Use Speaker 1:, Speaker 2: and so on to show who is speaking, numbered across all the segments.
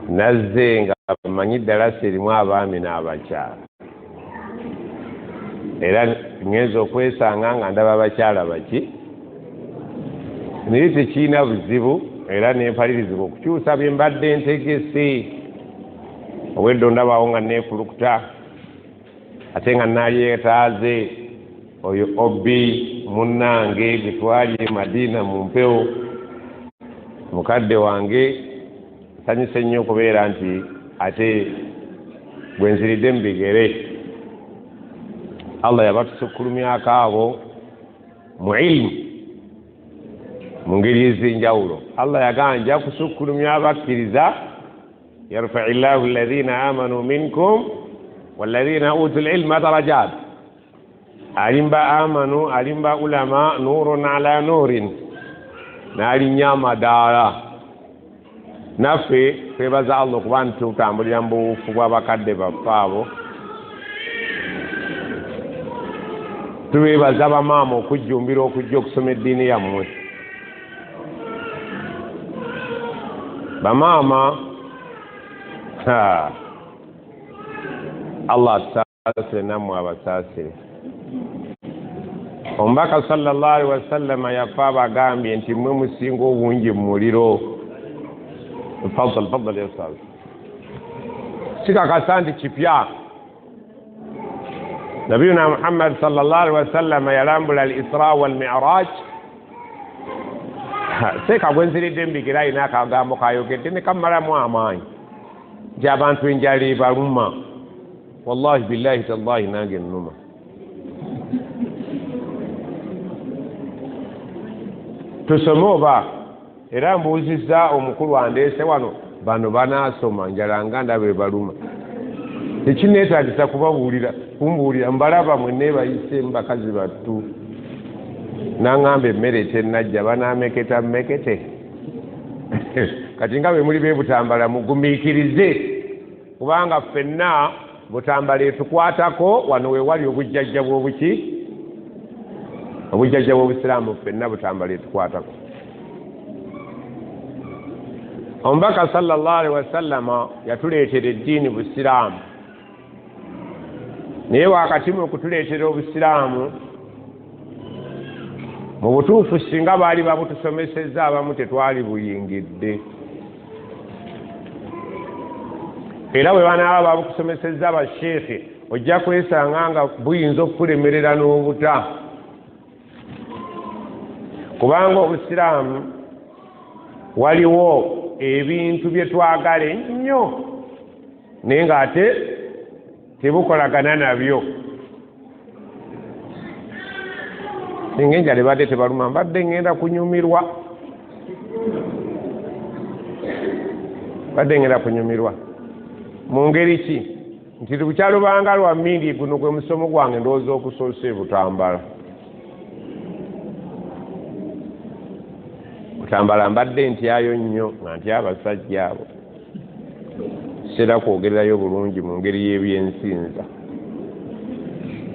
Speaker 1: nazze nga bamanyi ddala serimu abaami n'abakyala era ngenza okwesanga nga ndaba abakyala baki naye tekiina buzibu era nempalirizibwa okukyusa bye mbadde ntegese obweddo ndabawo nga neefulukuta ate nga nayeetaaze oyo obbi munnange gwe twali Madiina mu mpewo mukadde wange sanyuse nnyo okubeera nti ate bwe nziridde mu bigere Allah yabatusukkulumyako abo mu ilmu mu ngeri ez'enjawulo. Allah yagamba nja kusukkulumya abakkiriza yarfa'u llahu alladhina amanu minkum walladhina utul ilma darajat. Alimba amanu alimba ulama nurun ala nurin n'alinnya amadaala. Naffe twebaza Allah okuba tutambulira mu buwufu bw'abakadde baffe abo. Tubeebaza bamaama okujjumbira okujja okusoma eddiini yammwe. Bamaama Allah asaasire nammwe abasaasire. Omubaka sallallahu alaihi wasallam yafa abagambye nti mmwe musinga obungi mu muliro. Fadal ya ustaz. Sikakasa nti kipya. Nabiyuna Muhammad sallallahu alaihi wasallam yalambula al-Isra wal Mi'raj. Seka bwenziridde mbigirayi n'akagambo kayogedde ne kamalamu amaanyi nti abantu enjala ebaluma. Wallahi billahi tallahi nange nnuma. Tusome oba era mbuuzizza omukulu andeese wano bano banaasoma njala nga ndaba ebaluma. Tekineetaagisa kumbuulira mbalaba mwenna bayise bakazi battu n'angamba emmere tennajja banaameketa mmekete. Kati nga bwe muli bee Butambala mugumiikirize kubanga ffenna Butambala etukwatako wano we wali obujjajja bw'obuki obujjajja bw'Obusiraamu ffenna Butambala etukwatako. Omubaka sallallahu alaihi wasallama yatuleetera eddiini Busiraamu naye wakati mu kutuleetera Obusiraamu mu butuufu singa baali babutusomesezza abamu tetwali buyingidde. Era bwe banaaba babukusomesezza ba Sheikh ojja kwesanga nga buyinza okukulemerera n'obuta kubanga Obusiraamu waliwo ebintu bye twagala ennyo naye ng'ate tebukolagana nabyo. Singa enjala ebadde tebaluma mbadde ngenda kunyumirwa. Badde ngenda kunyumirwa mu ngeri ki nti bukyalubanga lwa mmindi guno gwe musomo gwange ndowooza okusoose Butambala. Butambala mbadde ntyayo nnyo nga ntya abasajja abo. Sera kwogererayo bulungi mu ngeri y'ebyensinza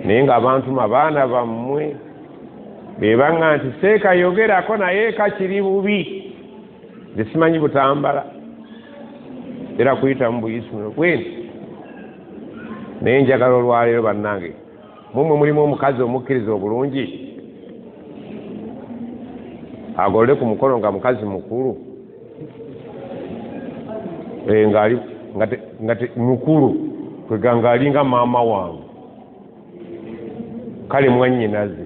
Speaker 1: naye ng'abantu mabaana bammwe bebanga nti seeka yogerako naye kakiri bubi. Nze simanyi Butambala era kuyita mu buyisimu bweni naye njagala olwaleero bannange mumwe mulimu omukazi omukkiriza obulungi agolole ku mukono nga mukazi mukulu nga mukulu kweganga alinga maama wange kale mwannyinaze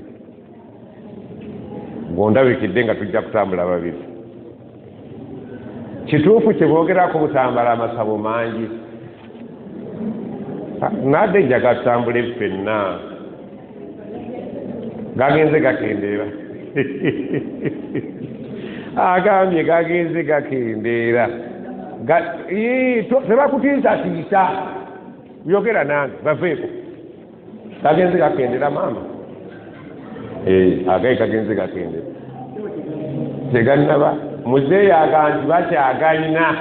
Speaker 1: gondabikidde nga tujja kutambula babiri. Kituufu kye boogerako Butambala amasabo mangi nadde njaga tutambule ffenna gagenze gakendeera. Agambye gagenze gakendeera tebakutiisatiisa byogera nange baveeko gagenze gakendeera maama. Agaye gagenze gakendeera tegannaba muzeeyi aga nti bakyagalina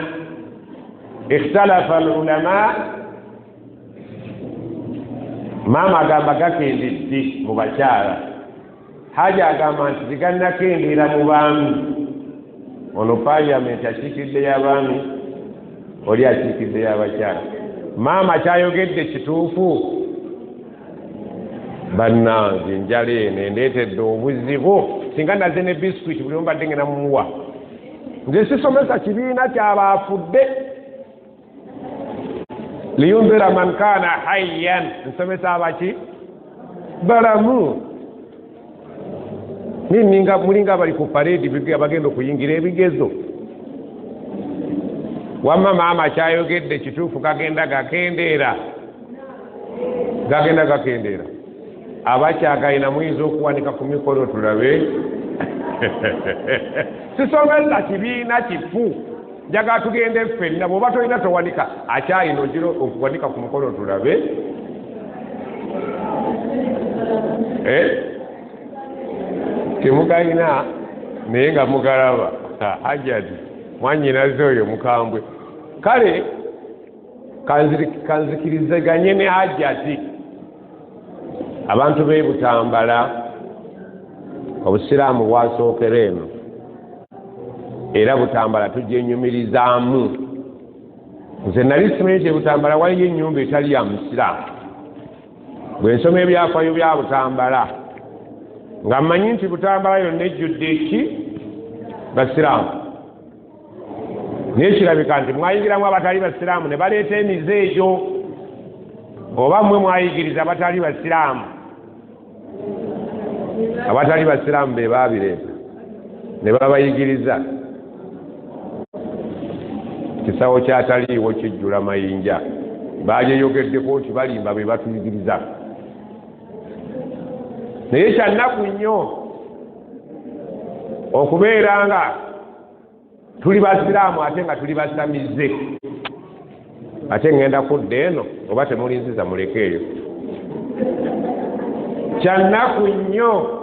Speaker 1: ikhtalafa al-ulama. Maama agamba gakendedde mu bakyala. Haja agamba nti tegannakendeera mu baami. Ono Parliament akiikidde y'abaami oli akiikidde y'abakyala. Maama kyayogedde kituufu? Bannange enjala eno endeetedde obuzibu. Singa naze ne bisikuiti buli mbadde ngenda mumuwa. Nze sisomesa kibiina ky'abaafudde. Liyunzira man kaana hayyan. Nsomesa abaki? Balamu. Ninga mulinga bali ku parade bagenda okuyingira ebigezo. Wamma maama kyayogedde kituufu gagenda gakendeera. Abakyagalina muyinza okuwanika ku mikolo tulabe. Sisomesa kibiina kifu. Njagala tugende ffenna bw'oba tolina towanika akyalina ogira okuwanika ku mukolo tulabe. Temugayina naye nga mugalaba Hajjati mwannyinaze oyo mukambwe. Kale kanzikirizaganye ne Hajjati. Abantu b'e Butambala obusiraamu bwasookera eno era Butambala tugyenyumirizaamu. Nze nali simanyi nti Butambala waliyo ennyumba etali ya musiraamu. Bwe nsoma ebyafaayo bya Butambala nga mmanyi nti Butambala yonna ejjudde eki? Basiraamu. Naye kirabika nti mwayingiramu abatali basiraamu ne baleeta emize egyo, oba mmwe mwayigiriza abatali basiraamu? Abatali basiraamu be baabireeta ne babayigiriza. Kisawo kyataliiwo kijjula mayinja. Baajeyogeddeko nti balimba be batuyigiriza. Naye kyannaku nnyo okubeera nga tuli basiraamu ate nga tuli basamize. Ate ngenda kudda eno oba temulinziza mulekeeyo. Kyannaku nnyo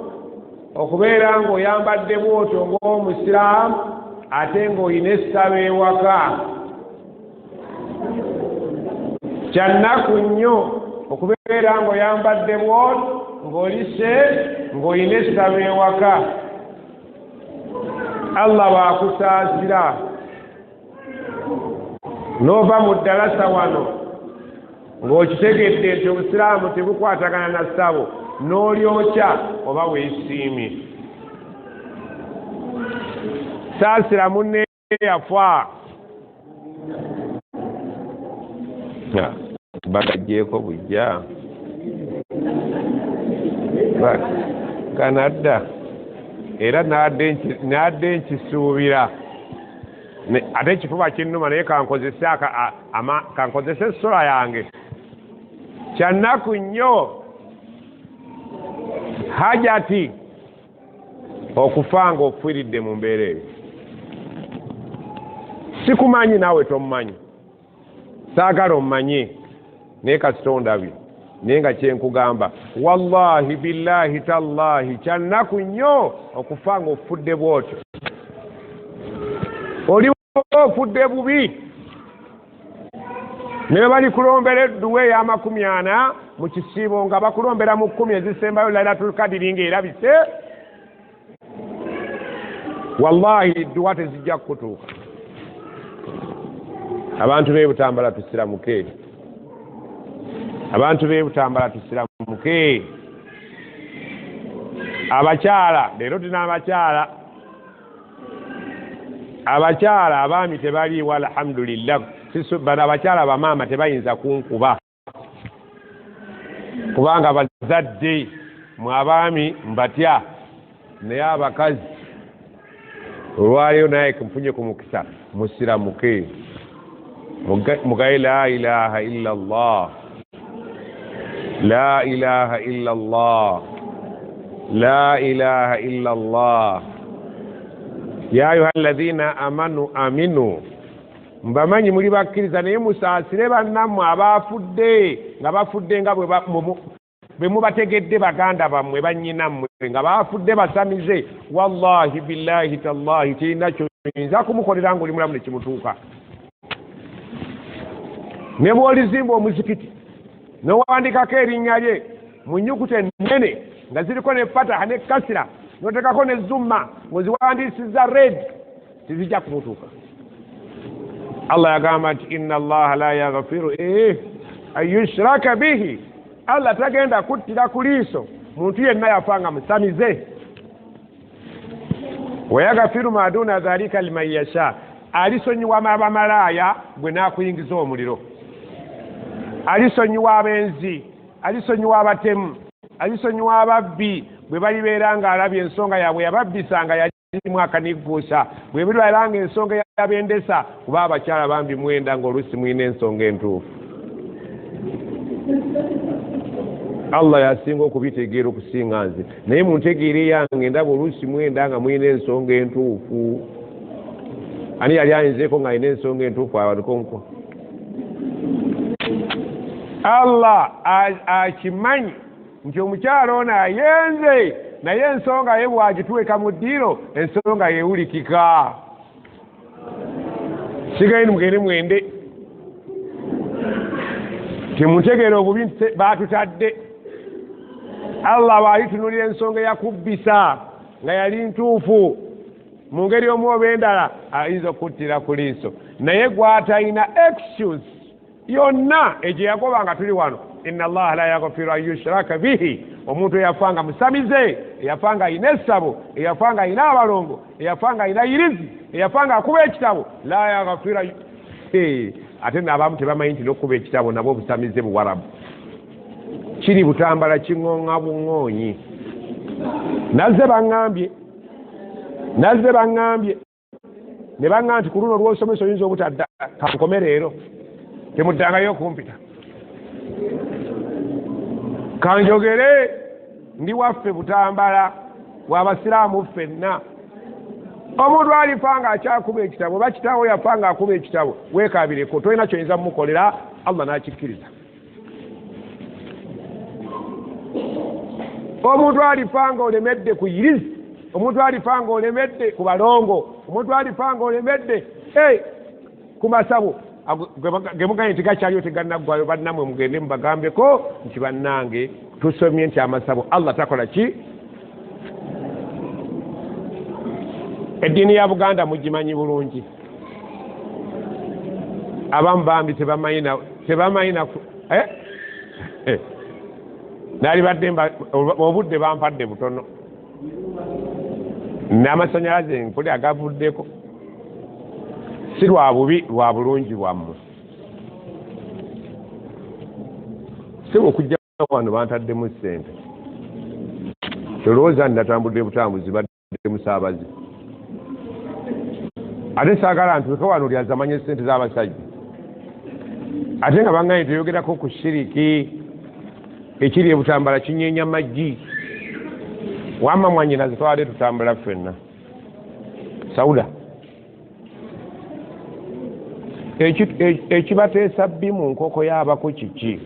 Speaker 1: okubeera ng'oyambadde bw'otyo ng'omusiraamu ate ng'olina essaba ewaka. Kyannaku nnyo okubeera ng'oyambadde bw'otyo ng'olise ng'olina essaba ewaka. Allah baakusaasira n'ova mu ddalasa wano ng'okitegedde nti obusiraamu tebukwatagana na ssabo n'olyokya oba weesiimye. Saasira munne yafa. Bagaggyeko bujja kanadda era nadde nkisuubira ate ekifuba kinnuma naye kankozese essola yange. Kyannaku nnyo Hajjati okufa nga ofiiridde mu mbeera eyo. Sikumanyi naawe tomumanyi, saagala omumanye naye kasita ondabye. Naye nga kyenkugamba wallahi billahi tallahi kyannaku nnyo okufa nga ofudde bw'otyo. Oli ofudde bubi ne bali kulombera edduwa ey'amakumi 40 mu kisiibo nga bakulombera mu 10 ezisembayo Lailatul Qadri ng'erabise. Wallahi edduwa tezijja kukutuuka. Abantu b'e Butambala tusiramuke. Abantu b'e Butambala tusiramuke. Abakyala leero tuna abakyala abaami tebaliiwo alhamdulillah. Bano abakyala bamaama tebayinza kunkuba kubanga bazadde mu abaami mbatya, naye abakazi olwaleero naye kumfunye ku mukisa musiramuke. Mugaye la ilaha illa Allah, la ilaha illa Allah, la ilaha illa Allah. Ya ayuha alladhina amanu aminu. Mbamanyi muli bakkiriza naye musaasire bannammwe abaafudde nga bafudde nga bwe mubategedde baganda bammwe bannyinammwe nga baafudde basamize. Wallahi billahi tallahi kirina kyoyinza kumukolera ng'oli mulamu ne kimutuuka. Ne bw'olizimba omuzikiti n'owandikako erinnya lye mu nnyukuta ennene nga ziriko ne fataha ne kasira n'otekako ne zumma ng'oziwandiisizza red, tizijja kumutuuka. Allah yagamba nti inna allaha la yaghfiru ayushraka bihi, Allah tagenda kuttira ku liiso muntu yenna yafanga musamize. Wayagafiru ma duna dhalika liman yasha, alisonyiwa abamalaaya gwe nakuyingiza omuliro, alisonyiwa abenzi, alisonyiwa abatemu, alisonyiwa ababbi bwe balibeera nga alabye ensonga yaabwe yababbisanga yalimu akanigguusa, bwe balibeera nga ensonga yabendesa kuba abakyala bambi mwenda ng'oluusi mwina ensonga entuufu. Allah yasinga okubitegeera okusinga nze, naye muntegeere yange ndaba oluusi mwenda nga mwina ensonga entuufu. Ani yali ayinzeeko nga alina ensonga entuufu abakonko? Allah akimanyi nti omukyala ono ayenze, naye ensonga ye bwagituweka mu ddiiro ensonga yewulikika. Sigaini mugende mwende temuntegeere obubi nti baatutadde. Allah bwalitunulira ensonga yakubbisa nga yali ntuufu mu ngeri omu oba endala ayinza okuttira ku liiso, naye gw'atalina excuse yonna egyo yagoba nga tuli wano. Inna allaha la yaghfiru an yushraka bihi, omuntu eyafanga musamize, eyafanga ayina essabo, eyafanga ayina abalongo, eyafanga ayina irizi, eyafanga akuba ekitabo, la yaghfiru ate n'abamu tebamanyi nti n'okuba ekitabo nabwo busamize buwarabu. Kiri butambala kiŋŋoŋŋa buŋŋoonyi. Nazze baŋŋambye ne baŋŋamba nti ku luno lw'osomesa oyinza obutadda, kankome leero temuddangayo okumpita, kanjogere ndi waffe butambala bw'abasiraamu ffenna. Omuntu alifa nga akyakuba ekitabo oba kitaawo yafa nga akuba ekitabo, weekaabireko, tolina kyoyinza mumukolera, Allah n'akikkiriza. Omuntu alifa nga olemedde ku irizi, omuntu alifa nga olemedde ku balongo, omuntu alifa nga olemedde ku masabo gemuganye nti gakyaliyo tegannaggwayo, bannamwe mugende mubagambeko nti bannange tusomye nti amasabo Allah takola ki? Eddiini ya Buganda mugimanyi bulungi, abamu bambi tebamanyina nali badde obudde bampadde butono, n'amasanyalaze nkuli agavuddeko, si lwa bubi, lwa bulungi bwammwe. Si okujja wano bantaddemu ssente, tolowooza natambudde butambuzi badde musaabazi, ate saagala ntuuke wano lyazamanye essente z'abasajja, ate nga banganye teyogerako ku shiriki ekiri ebutambala kinyeenya maggi. Wamma mwanyinaze twale tutambula ffenna. Sauda ekibateesa bbi mu nkoko y'abako kiki?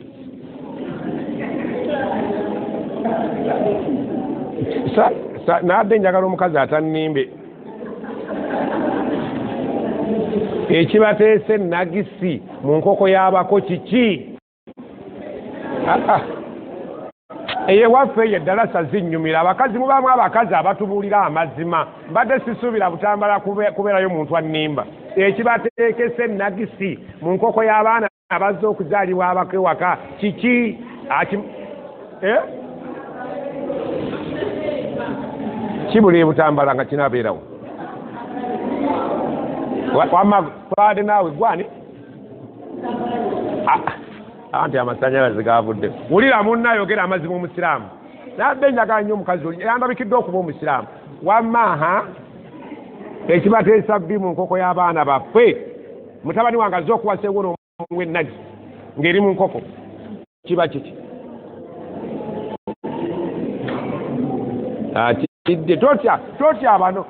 Speaker 1: Nadde njagala omukazi atannimbe. Ekibateesa ennagisi mu nkoko y'abako kiki? Eyewaffe eyo eddalasa zinnyumira, abakazi mubaamu abakazi abatubuulira amazima, mbadde sisuubira butambala kubeerayo muntu annimba. Ekibateekesa ennagisi mu nkoko y'abaana abazze okuzaalibwa abako ewaka kiki? Kibuli ebutambala nga kinaabeerawo. Wamma twade naawe gwani? Anti amasanyalaze gavudde. Wulira munna ayogera amazima omusiraamu. Nadde njagala nnyo omukazi oli yandabikidde okuba omusiraamu. Wamma ekibateesa bbi mu nkoko y'abaana baffe, mutabani wange azze okuwasa ewono w'ennagi ng'eri mu nkoko, kiba kiki? Atidde totya bano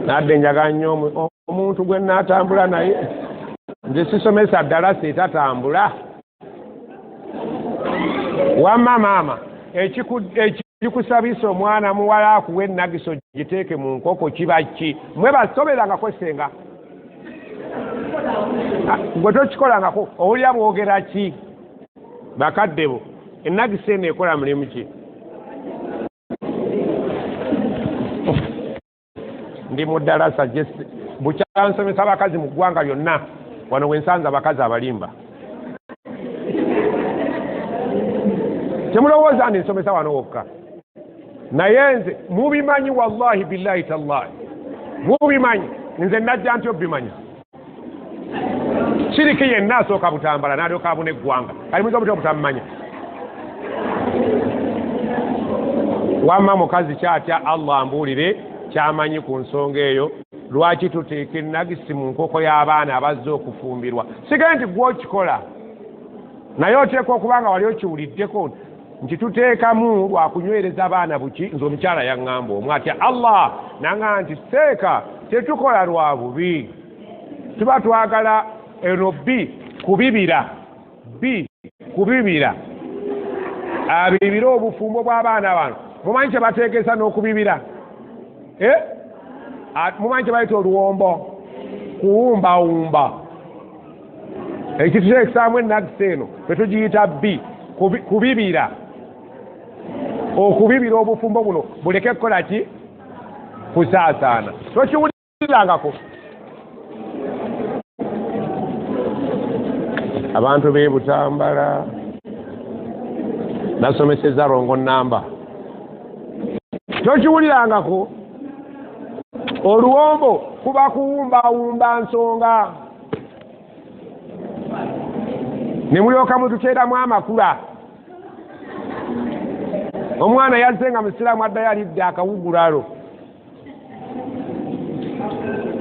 Speaker 1: nadde njagala nnyo omuntu gwe naatambula naye, nze sisomesa ddalasa etatambula. Wamma maama ekikusabisa omwana muwala akuwa ennagiso giteeke mu nkoko kiba ki? Mwe basoberangako essenga gwe tokikolangako, owulira bwogera ki? Bakadde bo ennagisi eno ekola mulimu ki? ndi mu ddarasa bukyansomesa abakazi mu ggwanga lyonna wano wensanza abakazi abalimba temulowooza ndi nsomesa wano wokka naye nze mubimanyi wallahi billahi tallahi mubimanyi nze najja nti obimanyi kiriki yenna asooka butambala n'alyoka abuna eggwanga alimwiza obutya obutamumanya wamma mukazi kyatya Allah ambuulire kyamanyi ku nsonga eyo lwaki tuteeka ennagisi mu nkoko y'abaana abazze okufumbirwa sigale nti gwe okikola naye oteeka okuba nga wali okiwuliddeko nti tuteekamu lwakunywereza abaana buki nze omukyala yaŋŋamba omw atya Allah naŋŋamba nti teeka tetukola lwa bubi tuba twagala eno kubibira abibira obufumbo bw'abaana bano mumanyi kye bateekesa n'okubibira mumanyi kye bayita oluwombo kuwumbawumba ekituteekesaamu ennagisi eno tetugiyita kubibira okubibira obufumbo buno buleke kukola ki kusaasaana tokiwulirangako abantu b'e Butambala nasomeseza Rongo Namba tokiwulirangako oluwombo kuba kuwumbawumba nsonga ne mulyoka mututeeramu amakula omwana yazze nga musiraamu addayo alidde akawugulalo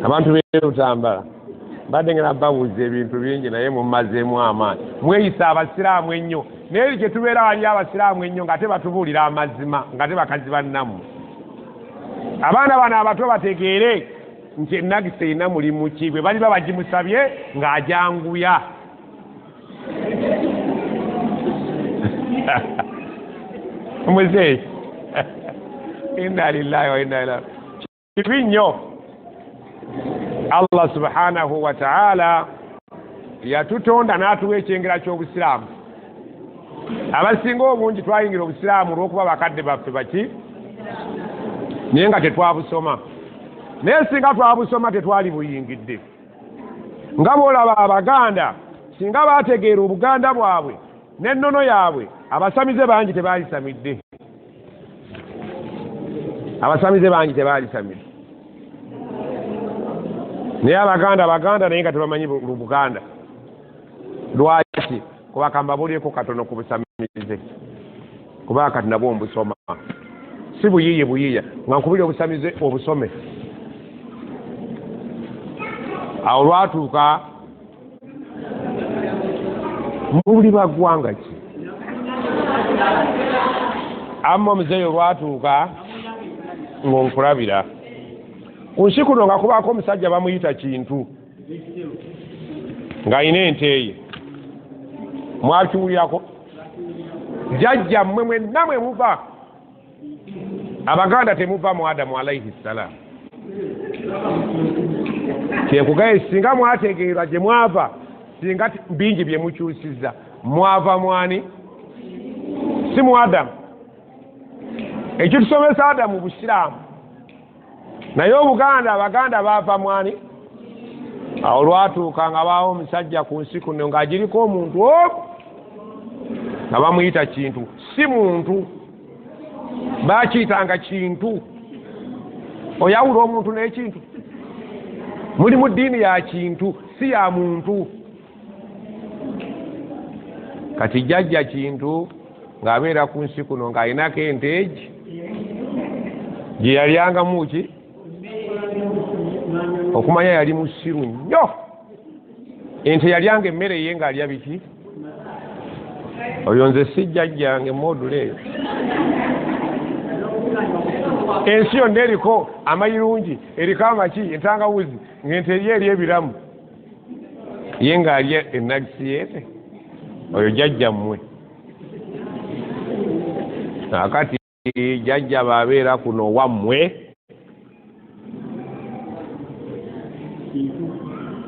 Speaker 1: abantu b'e Butambala badde ngena babuuza ebintu bingi naye mumazeemu amaanyi mweyisa abasiraamu ennyo naye kye tubeera wali abasiraamu ennyo nga tebatubuulira amazima nga tebakazi bannamu abaana bano abato bategeere nti ennagisi erina mulimu ki bwe baliba bagimusabye ng'ajanguya muzeeyi inna lillahi wa inna ilaihi kibi nnyo Allah subhanahu wa ta'ala yatutonda n'atuwa ekyengera ky'obusiraamu abasinga obungi twayingira obusiraamu olw'okuba bakadde baffe baki naye nga tetwabusoma naye singa twabusoma tetwali buyingidde nga bw'olaba abaganda singa baategeera obuganda bwabwe n'ennono yaabwe abasamize bangi tebaalisamidde naye abaganda naye nga tebamanyi Luganda lwaki kuba kambabulyeko katono ku busamize kuba kati nabwo mbusoma si buyiiya nga nkubira obusamize obusome awo lwatuuka muli baggwanga ki amma omuzeeyo lwatuuka ng'onkulabira ku nsi kuno nga kubaako omusajja bamuyita Kintu ng'ayina ente ye mwakiwulyako jjajja mmwe mwenna mwe muva abaganda temuva mu Adamu alayhi salaam kyekugaye singa mwategeerwa gye mwava singa bingi bye mukyusizza mwava mwani si mu Adamu ekitusomesa Adamu busiraamu naye obuganda abaganda baava mwani awo lwatuuka nga baawo omusajja ku nsi kuno ng'agiriko omuntu omu nga bamuyita Kintu si muntu baakiyitanga Kintu oyawula omuntu n'ekintu muli mu ddiini ya Kintu si ya muntu kati jjajja Kintu ng'abeera ku nsi kuno ng'alinako ente egi gye yalyangamu ki okumanya yali musiru nnyo ente yalyanga emmere ye ng'alya biki oyo nze si jjajjange module eyo ensi yonna eriko amayirungi eriko amaki entangawuzi ng'ente ye eri ebiramu ye ng'alya ennagisi yeete oyo jjajjammwe akati jjajja baabeera kuno wammwe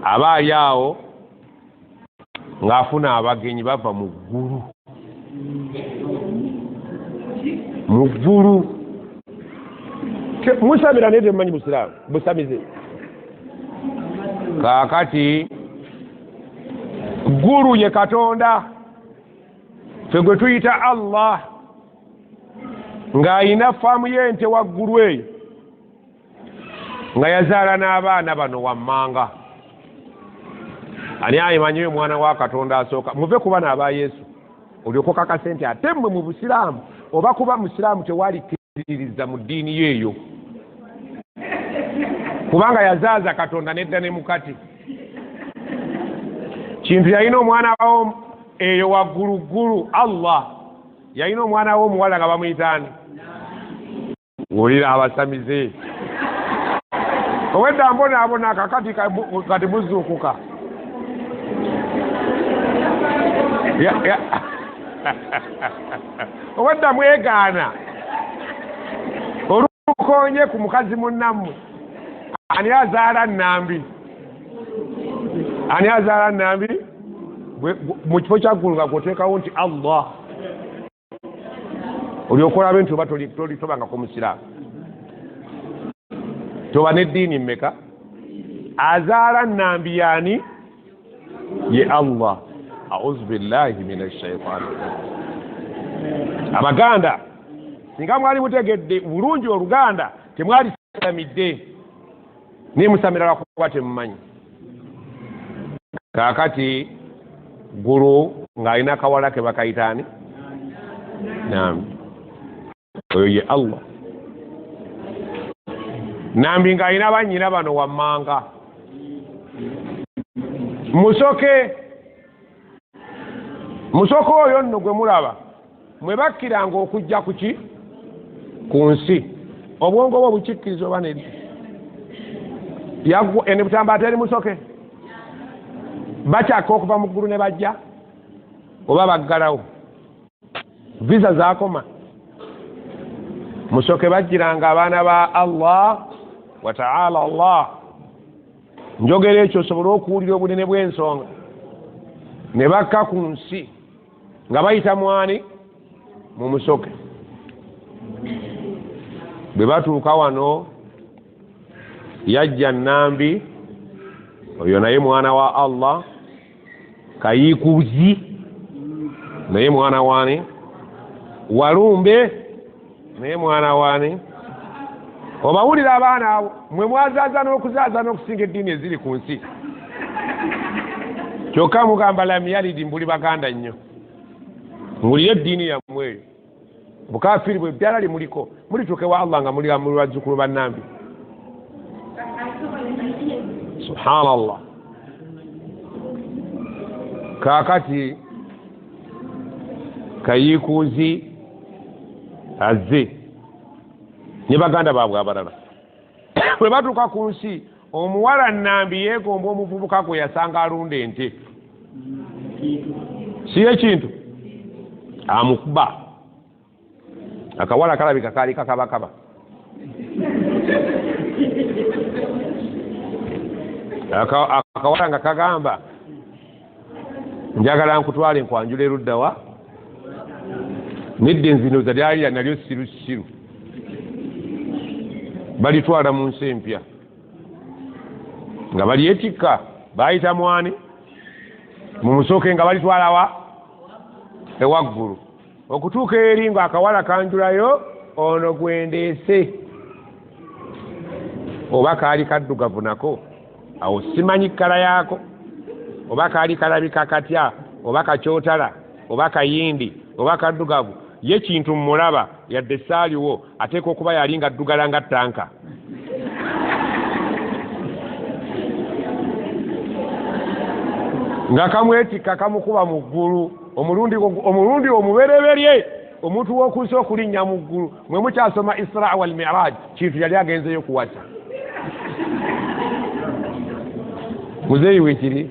Speaker 1: aba ali awo ng'afuna abagenyi bava mu ggulu musamira naye temumanyi busiraamu busamize. Kaakati ggulu ye Katonda ffe gwe tuyita Allah ng'ayina faamu y'ente waggulu eyo nga yazaala n'abaana bano wammanga. Ani ayimanyi omwana wa Katonda asooka? Muve kuba n'aba Yesu olyoka kakase nti ate mmwe mu busiraamu oba kuba musiraamu tewali kiririza mu ddiini yeeyo, kubanga yazaaza Katonda nedda ne mukati. Kintu yalina omwana wawo eyo wagguluggulu Allah yalina omwana wo omuwala nga bamuyitaani. Wulira abasamize owedda mbonaabona akakati kati buzuukuka. Owedda mwegaana olukonye ku mukazi munnammwe. Ani azaala nnambi? Ani azaala nnambi? Mu kifo kya ggulu nga gwoteekawo nti Allah olyokola bintu oba tobangako musiraamu. Toba n'eddiini mmeka? Azaala nnambi yaani? Ye Allah. A'udhu billahi minash shaitani. Abaganda singa mwali mutegedde bulungi Oluganda temwali samidde ne musamira lwakuba temumanyi. Kaakati ggulu ng'alina kawala ke bakayitaani nambi, oyo ye Allah. Nambi ng'alina bannyina bano wammanga. Musoke oyo nno gwe mulaba mwe bakkiranga okujja kuki ku nsi. Obwongo bwo bukikkiriza oba neddi? Ene butamba ateri musoke bakyaka okuva mu ggulu ne bajja oba baggalawo visa zaakoma. Musoke bajjiranga abaana ba Allah wa ta'ala Allah. Njogera ekyo osobole okuwulira obunene bw'ensonga. Ne bakka ku nsi nga bayita mwani mu musoke. Bwe batuuka wano yajja nnambi oyo naye mwana wa Allah, kayiikuuzi naye mwana waani, walumbe naye mwana waani. Obawulira abaana abo mwe mwazaaza n'okuzaaza n'okusinga eddiini eziri ku nsi. Kyokka mugamba lam yalidi mbuli baganda nnyo. Mulire eddiini yammwe eyo. Bukaafiri bwe ddala limuliko mulituuke wa Allah nga muli bazzukulu ba nnambi. Subhanallah. Kaakati kayiikuuzi azze ne baganda baabwe abalala bwe batuuka ku nsi, omuwala nnambi yeegomba omuvubuka gwe yasanga alunda ente. Si ekintu amukuba akawala kalabika kaali kakabakaba. Akawala nga kagamba njagala nkutwale nkwanjula eruddawa. Nedda enzinoza lyali nalyo sirusiru balitwala mu nsi empya nga balyetikka bayita mwani mu musoke nga balitwalawa ewaggulu. Okutuuka eri nga akawala kanjulayo ono gwendeese oba kaali kaddugavu nako awo simanyi kkala yaako, oba kaali kalabika katya, oba kakyotala, oba kayindi, oba kaddugavu. Ye kintu mmulaba yadde saaliwo ateeka okuba yali nga ddugala nga ttanka. Nga kamwetikka kamukuba mu ggulu omulundi omubereberye omuntu w'okuusa okulinnya mu ggulu. Mwe mukyasoma Isra wal Mi'raj kintu yali agenzeyo kuwasa. Muzeeyi weekiri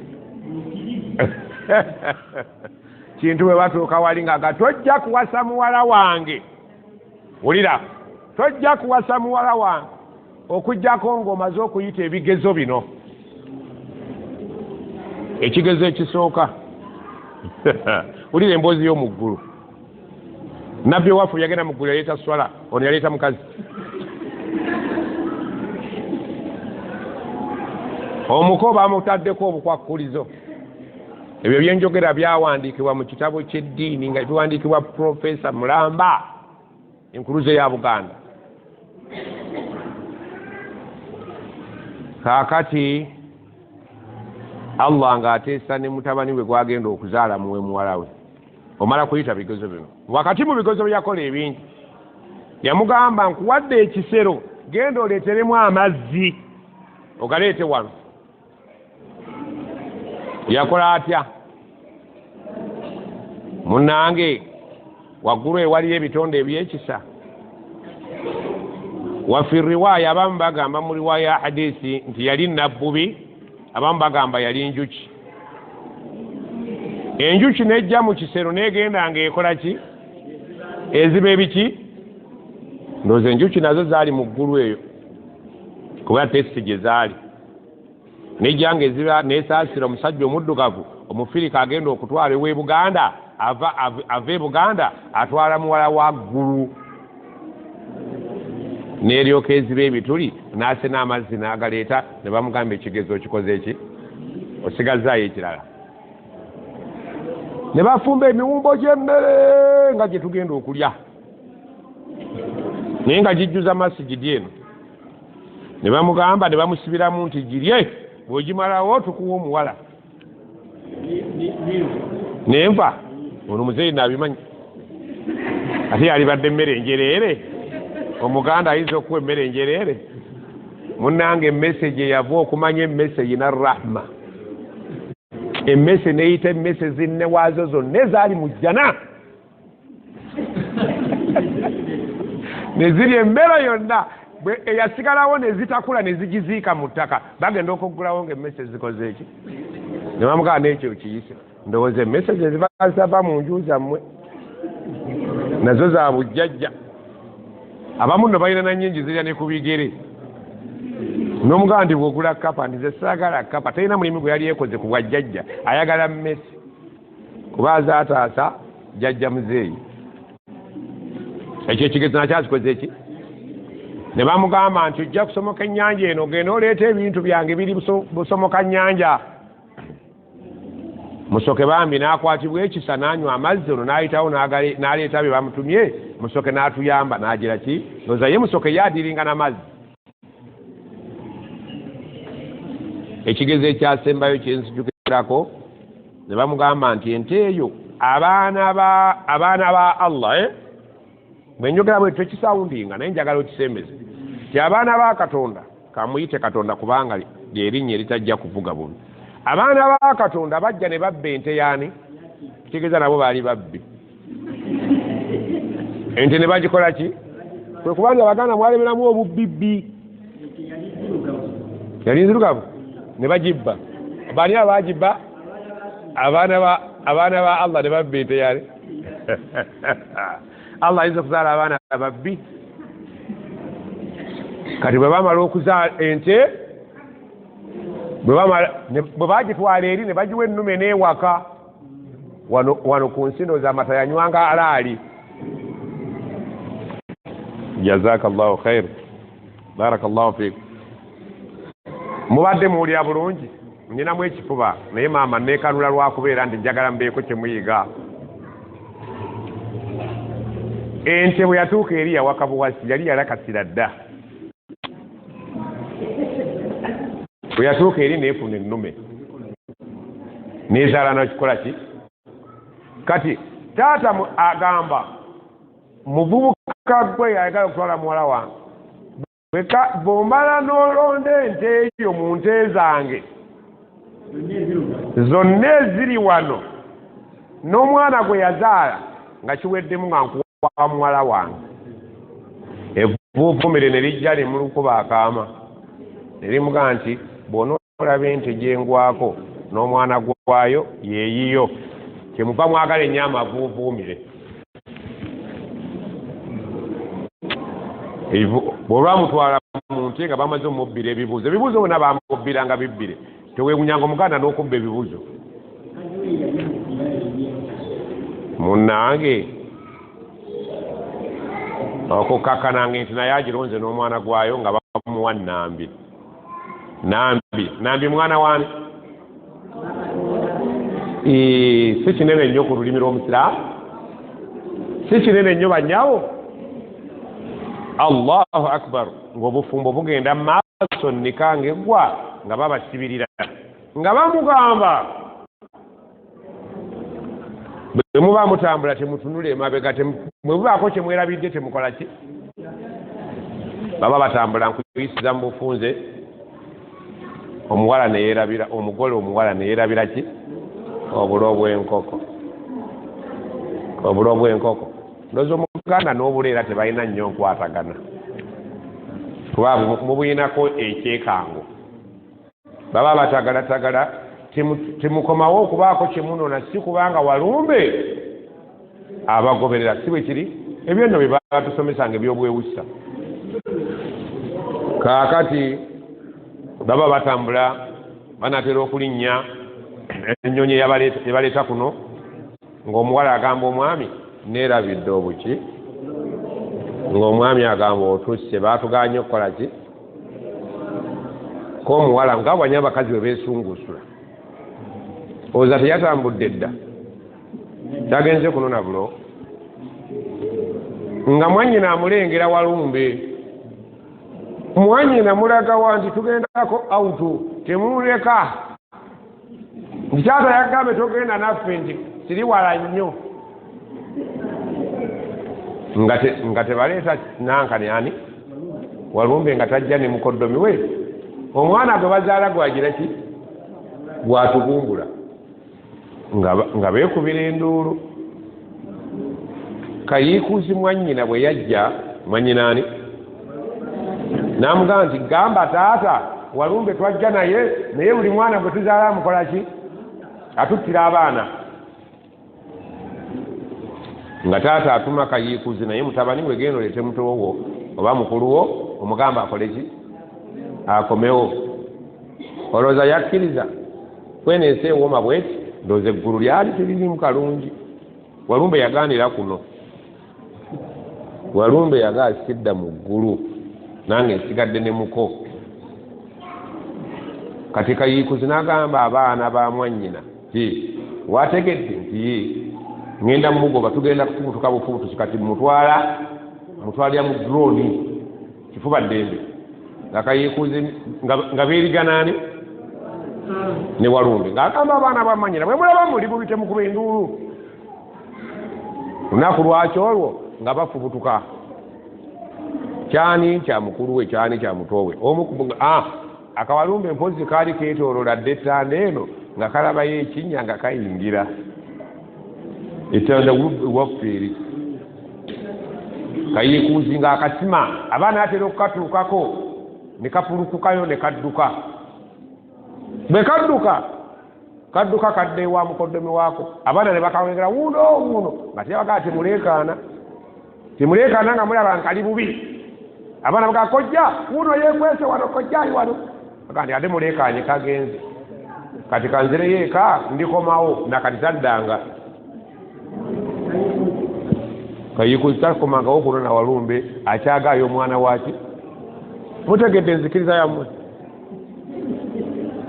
Speaker 1: kintu bwe batuuka wali nga tojja kuwasa muwala wange. Wulira, tojja kuwasa muwala wange okujjako ng'omaze okuyita ebigezo bino. Ekigezo ekisooka wulira emboozi y'omu ggulu. Nabbi owaffe yagenda mu ggulu yaleeta swala, ono yaleeta mukazi. omuko bamutaddeko obukwakkulizo. Ebyo byenjogera byawandiikibwa mu kitabo ky'eddiini nga biwandiikibwa Profesa Mulamba enkuluze ya Buganda. Kaakati Allah ng'ateesa ne mutabani we gwagenda okuzaala muwe muwala we. Omala kuyita bigezo bino. Wakati mu bigezo byakola ebingi. Yamugamba nkuwadde ekisero genda oleeteremu amazzi ogaleete wano. Yakola atya? Munnange waggulu ewaliyo ebitonde ebyekisa. Wafi riwaaya abamu bagamba mu riwaaya ya hadisi nti yali nabbubi, abamu bagamba yali njuki. Enjuki nejja mu kisero negenda ng'ekola ki? Eziba ebiki? Ndowooza enjuki nazo zaali mu ggulu eyo kuba tesiti gye zaali. Nejja ng'eziba neesaasira omusajja omuddugavu Omufirika agenda okutwala ewe Buganda, ava e Buganda atwala muwala wa ggulu. N'eryoka eziba ebituli n'asena amazzi n'agaleeta ne bamugamba ekigezo okikoze eki? Osigazzaayo ekirala. Ne bafumba emiwumbo gy'emmere nga gye tugenda okulya naye nga gijjuza masigidi eno. Ne bamugamba ne bamusibiramu nti girye, bw'ogimalawo tukuwa omuwala. Nenva ono muzeeyi naabimanyi ate yalibadde emmere enjereere. Omuganda ayinza okuwa emmere enjereere. Munnange emmese gye yava okumanya emmese yina rahma. Emmese neyita emmese zinne waazo zonna ezaali mu jjana ne ziri emmere yonna. Eyasigalawo ne zitakula ne zigiziika mu ttaka, bagenda okuggulawo ng'emmese zikoze eki? Ne bamugamba n'ekyo kiyise. Ndowooza emmese ze ziba zava mu nju zammwe nazo za bujjajja. Abamu nno balina na nnyingi zirya ne ku bigere. N'omugamba nti bw'ogula kkapa nti ze saagala kkapa. Talina mulimu gwe yali yekoze ku bwa jjajja, ayagala mmese kuba azaataasa jjajja muzeeyi. Ekyo ekigezo nakyazikoze eki? Ne bamugamba nti ojja kusomoka ennyanja eno ogenda oleeta ebintu byange biri busomoka nnyanja. Musoke bambi n'akwatibwa ekisa n'anywa amazzi, ono n'ayitawo n'aleeta bye bamutumye. Musoke n'atuyamba n'agira ki? Ndowooza ye Musoke yaadiringa n'amazzi. Ekigezo ekyasembayo kyenzijukirako ne bamugamba nti ente eyo abaana ba Allah bwe njogera bwe tekisawundinga naye njagala okisembeze ti abaana ba Katonda, kamuyite Katonda kubanga lyerinnya eritajja kuvuga bubi. Abaana ba Katonda bajja ne babba ente yaani? Kitegeeza nabo baali babbi. Ente ne bagikola ki? Kwe kubanga Abaganda mwalemeramu obubbibbi. Yali nzirugavu ne bagibba. Baani abagibba? Abaana ba Allah ne babba ente yaani? Allah ayinza okuzaala abaana babbi. Kati bwe bamala okuzaala ente, bwe bagitwala eri ne bagiwa ennume n'ewaka. Wano ku nsi ndowooza amata yanywanga alaali. Jazakallahu khair. Barakallahu fiikum. Mubadde muwulira bulungi? Ninamu ekifuba naye maama neekanula lwakubeera nti njagala mbeeko kye muyiga. Ente bwe yatuuka eri yawaka buwasi yali yalakasira dda. Bwe yatuuka eri neefuna ennume neezaala nakikola ki? Kati taata agamba muvubuka gwe ayagala okutwala muwala wange, bw'omala n'olonda ente eyo mu nte zange zonna eziri wano n'omwana gwe yazaala nga kiweddemu nga nkuwa muwala wange. Evvuuvumire ne lijja ne mulukuba akaama ne limugamba nti bw'onoolaba ente gyengwako n'omwana gwayo yeeyiyo, kyemuva mwagala ennyo amavuuvuumire. Bw'olwamutwala mu nte nga bamaze omubbira ebibuuzo bonna bamubbira nga bibbire, teweewunyanga Omuganda n'okubba ebibuuzo. Munnange okukakkananga nti naye agironze n'omwana gwayo nga bamuwa nnambi. nambi mwana wani si kinene nnyo ku lulimi lw'omusiraamu si kinene nnyo bannyawo. Allahu akbar. Ng'obufumbo bugenda mu maaso nnika ng'eggwa nga babasibirira nga bamugamba bwe muba mutambula temutunula emabega, bwe mubaako kye mwerabidde temukola ki? Baba batambula nkuyisiza mu bufunze, omuwala ne yeerabira, omugole omuwala ne yeerabira ki? Obulo bw'enkoko. Obulo bw'enkoko. Ndowooza Omuganda n'obuleera tebalina nnyo nkwatagana kuba mubuyinako ekyekango. Baba batagalatagala temukomawo okubaako kyemunona, si kubanga Walumbe abagoberera, si bwe kiri. Ebyo nno bye batusomesanga ebyobwewusa. Kaakati baba batambula banatera okulinnya ennyonyi ebaleeta kuno, ng'omuwala agamba omwami neerabidde obuki, ng'omwami agamba otusse, baatuganye okukola ki? K'omuwala nga bwanya abakazi bwe beesungusula, oza teyatambudde dda, tagenze kunona bulo, nga mwannyina amulengera Walumbe. Mwannyina mulagawa nti tugendako autu, temuleka nti taata yagambe togenda naffe, nti siri wala nnyo, nga tebaleeta nankani ani Walumbe nga tajja ne mukoddomi we. Omwana gwe bazaala gwagira ki? Gwatugumbula nga beekubira enduulu. Kayiikuuzi mwannyina bwe yajja, mwannyina ani n'amugamba nti gamba taata Walumbe twajja naye buli mwana gwe tuzaala amukola ki? Atuttira abaana. Nga taata atuma Kayiikuuzi naye mutabani we genda oleete muto wo oba mukulu wo omugamba akole ki? Akomewo. Olowooza yakkiriza? Kwena ensi ewooma bweti, ndowooza eggulu lyali teririmu kalungi. Walumbe yagaanira kuno. Walumbe yagaa sidda mu ggulu, nange nsigadde ne muko. Kati Kayiikuuzi n'agamba abaana ba mwannyina wategedde nti ngenda mugoba, tugenda kufubutuka bufubutusi, kati mutwalira mu droni kifuba ddembe. Nga Kayiikuuzi nga beeriganaani ne Walumbe ng'agamba abaana ba mwannyina bwe mulaba muli bubi temukuba enduulu. Lunaku lwaki olwo nga bafubutuka, kyani kya mukulu we, kyani kya muto we. Akawalumbe mpozi kaali keetooloola dde ettanda eno nga kalabayo ekinnya nga kayingira ettanda waffe eri. Kayiikuuzi ng'akasima abaana atera okukatuukako ne kapulukukayo ne kadduka. Bwe kadduka kadde wa mukoddomi waako, abaana ne bakawengera wuuno nga tebagaa temuleekaana nga mulaba nkali bubi. Abaana bagaa kojja wuuno yeekwese wano, kojja ali wano. Bagandi ate muleekaanye kagenze, kati kanzireyo eka ndikomawo nakati taddanga. Kayiikuuzi takomangawo kuno na Walumbe akyagaayo omwana waaki. Mutegedde enzikiriza yammwe?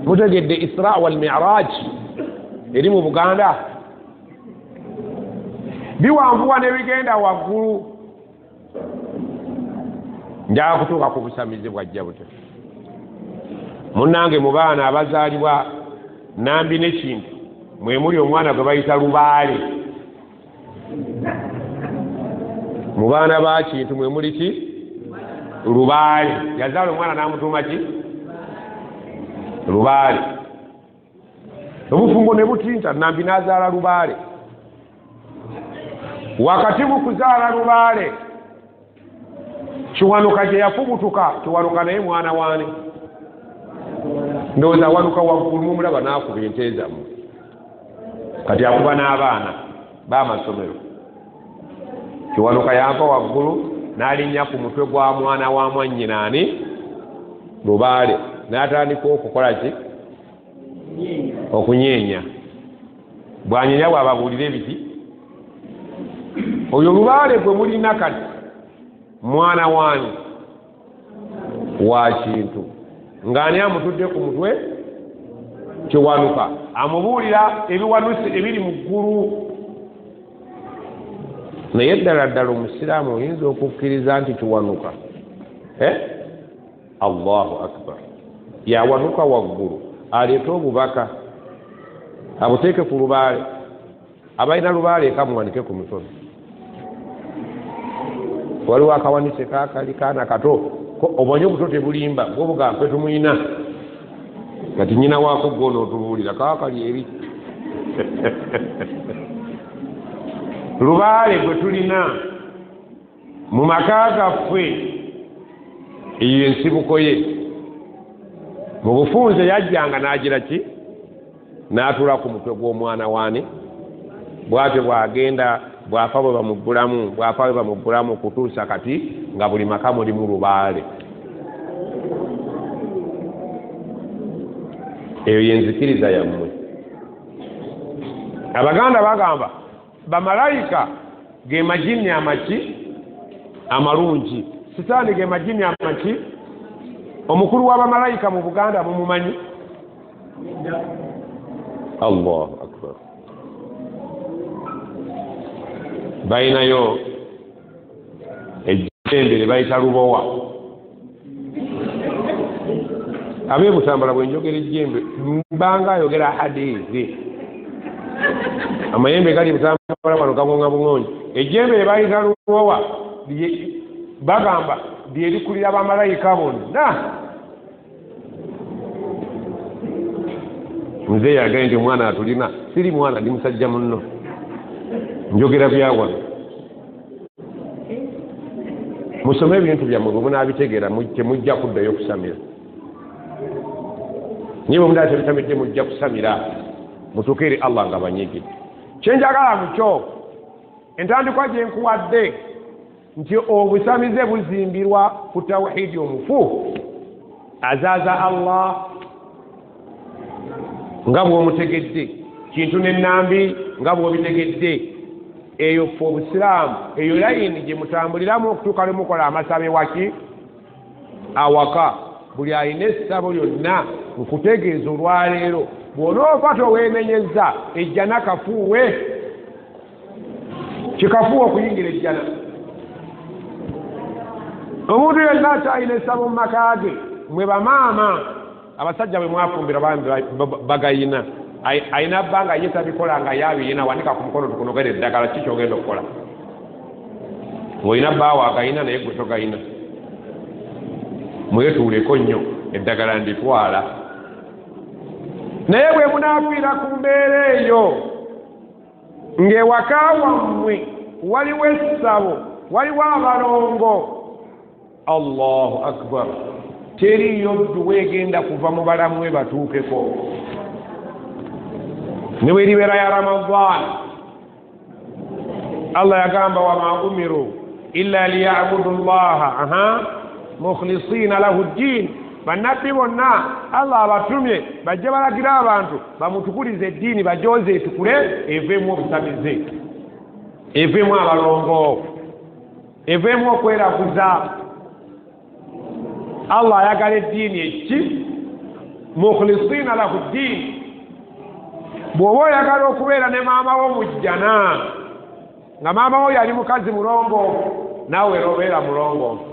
Speaker 1: Mutegedde Isra wal Mi'raj eri mu Buganda? Biwanvuwa ne bigenda waggulu. Njaga kutuuka ku busamizi bwajja bute. Munnange mu baana abazaalibwa nambi n'ekintu mwe muli omwana gwe bayita Lubaale. Mu baana ba Kintu mwe muli ki? Lubaale. Yazaala omwana n'amutuuma ki? Lubaale. Obufumbo ne butinta, nambi n'azaala Lubaale. Wakati mu kuzaala Lubaale, Kiwanuka gye yafubutuka, Kiwanuka naye mwana waani? Ndowooza Wanuka waggulu mumulaba n'akuba ente zammwe. Kati akuba n'abaana b'amasomero. Kiwanuka yava waggulu n'alinnya ku mutwe gwa mwana wa mwannyina ani? Lubaale. N'atandika okukola ki? Okunyeenya. Bw'anyeenya bw'ababuulira ebiti. Oyo Lubaale gwe mulina kati mwana waani? Wa Kintu. ng'ani amutudde ku mutwe kiwanuka amubuulira ebiwanusi ebiri mu ggulu. Naye ddala ddala omusiraamu oyinza okukkiriza nti kiwanuka? Allahu akbar. Yawanuka waggulu aleete obubaka abuteeke ku lubaale, abalina lubaale ekamuwanike ku mikono. Waliwo akawanise kakali kaana kato obonye obuto tebulimba bwobugampe tumuyina kati nyina waako gona otubuulira kakali eri lubaale gwe tulina mu maka gaffe, eyo ensibuko ye. Mu bufunze yajjanga n'agira ki? N'atula ku mutwe gw'omwana waani, bw'atyo bw'agenda bw'afa bwe bamuggulamu, bw'afa bwe bamuggulamu kutuusa kati nga buli maka mulimu lubaale. Eyo yenzikiriza yammwe. Abaganda bagamba bamalayika ge majini amaki amalungi, sitaani ge majini amaki. Omukulu w'abamalayika mu Buganda mumumanyi? Allahu akbar. Bayinayo ejjembe lye bayita lubowa. Ab'e Butambala bwe njogera ejjembe mbanga ayogera hadiisi. Amayembe gali Butambala wano gagonga buŋoonyi. Ejjembe lye bayita lubowa bagamba lye likulira bamalayika bonna. Nze yagaye nti mwana atulina, siri mwana ndi musajja munno, njogera byawano. Musome ebintu byammwe bwe munaabitegeera temujja kuddayo kusamira. Niye bwe munaaba tebitamidde mujja kusamira, mutuuke eri Allah nga banyiigidde. Kye njagala mukyo entandikwa gye nkuwadde nti obusamize buzimbirwa ku tawhiidi omufu azaaza Allah nga bw'omutegedde, kintu n'ennambi nga bw'obitegedde. Eyo ffe Obusiraamu, eyo layini gye mutambuliramu okutuuka lwe mukola amasabe waki awaka. Buli alina essabo lyonna nkutegeeza olwaleero bw'onoofa toweenenyezza ejjana kafuuwe, kikafuuwe okuyingira ejjana. Omuntu yenna akyalina essabo mu maka ge, mwe bamaama abasajja bwe mwafumbira bagayina, ayina bbanga ye tabikola nga yabiyina wanika ku mukono tukunogera eddagala ki kyogenda okukola. Ng'olina bbaawo agayina naye gwe togayina, mwetuuleko nnyo eddagala nditwala. Naye bwe munaafiira ku mbeera eyo ng'ewaka wammwe waliwo essabo, waliwo abalongo, Allahu akbar, teriyo dduwa egenda kuva mu balamu we batuukeko. Ne bwe libeera ya Ramadaan, Allah yagamba wama umiru illa liyabudu llaha mukhlisiina lahu ddiin. Bannabbi bonna Allah abatumye bajje balagira abantu bamutukulize eddiini, bajooze etukule, eveemu obusamize, eveemu abalongo, eveemu okweraguza. Allah ayagala eddiini eki mukhlisiina lahu ddiin. Bw'oba oyagala okubeera ne maama wo mu jjana nga maama wo yali mukazi mulongoofu, naawe era obeera mulongoofu.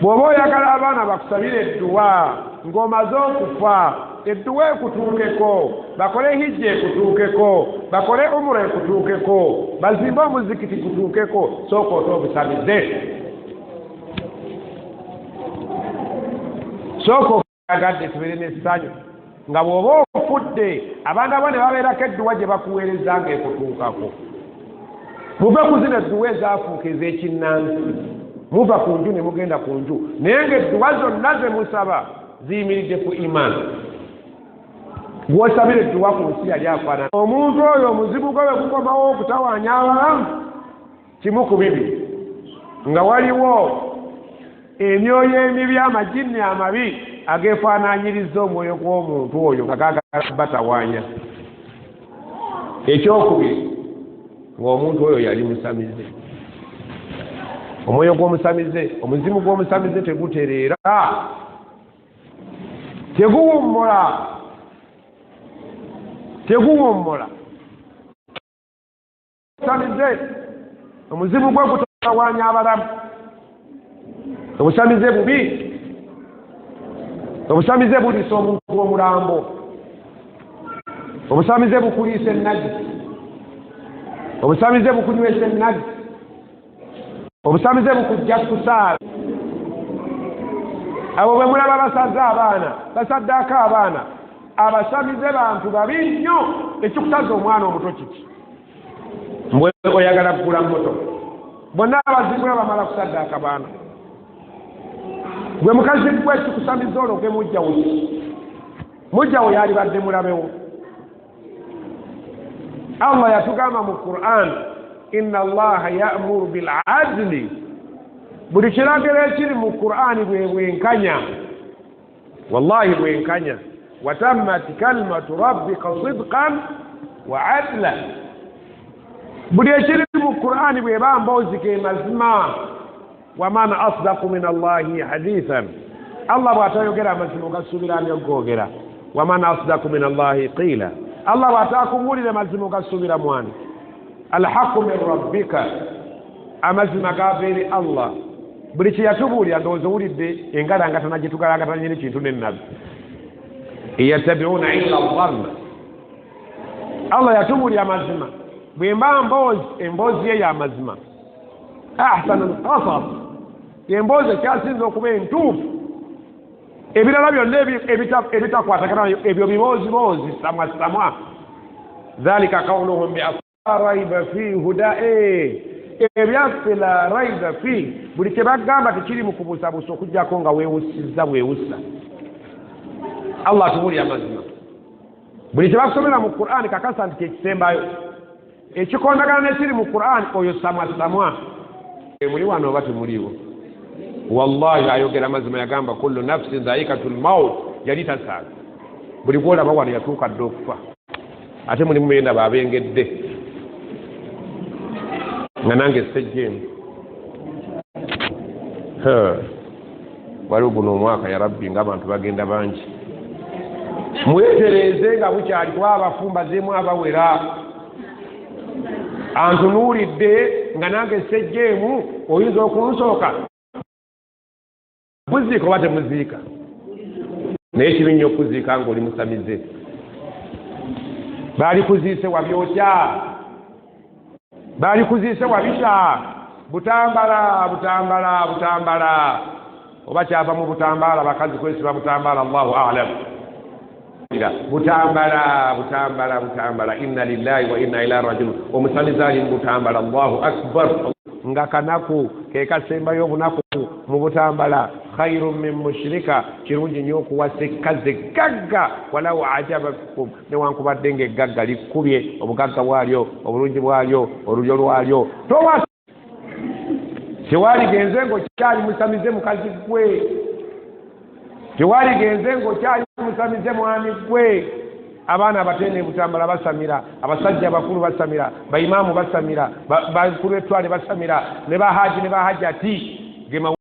Speaker 1: Bw'oba oyagala abaana bakusabire edduwa ng'omaze okufa, edduwa ekutuukeko, bakole hijja ekutuukeko, bakole umura ekutuukeko, bazimbe omuzikiti gutuukeko, sooka ote obusamize. Sooka oyagadde tubeere n'essanyu nga bw'oba ofudde abaana bo ne babeerako edduwa gye bakuweereza ng'ekutuukako. Muve ku zino edduwa ezaafuuka ez'ekinnansi, muva ku nju ne mugenda ku nju, naye ng'edduwa zonna ze musaba ziyimiridde ku imaani. Gw'osabira edduwa ku nsi yali afaanana. Omuntu oyo omuzibu gwe bwe gukomawo okutawaanya abalamu, kimu ku bibiri, nga waliwo emyoyo emibi, amajini amabi ageefaanaanyiriza omwoyo gw'omuntu oyo nga gaagala batawaanya. Ekyokubiri, ng'omuntu oyo yali musamize. Omwoyo gw'omusamize, omuzimu gw'omusamize tegutereera. teguwummula obusamize omuzibu gwe gutawaanya abalamu obusamize bubi obusamize buliisa omuntu omulambo obusamize bukuliisa ennagi obusamize bukunywesa ennagi obusamize bukujja kusaala abo bwe mulaba basaze abaana basaddaako abaana abasamize bantu babi nnyo ekikutaza omwana omuto kiki mbwe oyagala kugula moto bonna abazigula bamala kusaddaaka baana gwe mukazi gwe kikusamiza olwo gwe mujjawo yalibadde mulabewo Allah yatugamba mu Qur'an inna Allaha ya'muru bil adli buli kiragiro ekiri mu Qur'an bwenkanya wallahi bwenkanya watammat kalimatu rabbika sidqan wa adla buli ekiri mu Qur'an bweba mboozi ke mazima waman asdaqu min Allahi hadithan Allah bw'atayogera amazima ogasubira ani ogogera waman asdaqu min Allahi qila Allah bw'atakubuulira amazima ogasubira mwani alhaqu min rabbika amazima gava eri Allah buli kyeyatubuulira ndowooza owulidde engalangatana gye tugalangatanya n'ekintu n'ennabi yattabi'una illa dhanna Allah yatubuulira amazima bwemba emboozi ye y'amazima ahsanul qasas emboozi ekyasinza okuba entuufu ebirala byonna ebitakwatagana ebyo biboozi samwa dhalika qawluhum la raiba fi huda ebyaffe la raiba fi buli kye bagamba tekiri mu kubuusabuusa okuggyako nga weewusizza bwewusa Allah atubuulira amazima buli kye bakusomera mu Qur'an kakasa nti kyekisembayo ekikondagana n'ekiri mu Qur'an oyo samwa muli wano oba temuliwo wallahi ayogera amazima yagamba kullu nafsin dhaikatul maut yali tasaaga buli gwolaba wano yatuuka dde okufa ate mulimu muyenda babengedde nga nange sejjeemu waliwo guno omwaka ya rabbi ng'abantu bagenda bangi mwetereeze nga bukyali kuba abafumbazeemu abawera antunuulidde nga nange sejjeemu oyinza okunsooka muziika oba temuziika naye kibi nnyo okuziika ng'oli musamize baali kuziise wabyokya baali kuziise wabisha butambala oba kyava mu butambala bakazi kwesiba butambala Allahu a'lam butambala inna lillahi wa inna ilaihi raji'un omusamize ali mu butambala Allahu akbar nga kanaku ke kasembayo obunaku mu butambala khairun min mushrika kirungi nnyo okuwasa ekkazi gagga walaw ajabakum newankubadde ng'eggagga likubye obugagga bwalyo obulungi bwalyo olulyo lwalyo towasa tewaligenze ng'okyali musamize mukazi gwe tewaligenze ng'okyali musamize mwami gwe abaana abatende butambala basamira abasajja abakulu basamira baimaamu basamira bakulu etwale basamira ne bahaji ati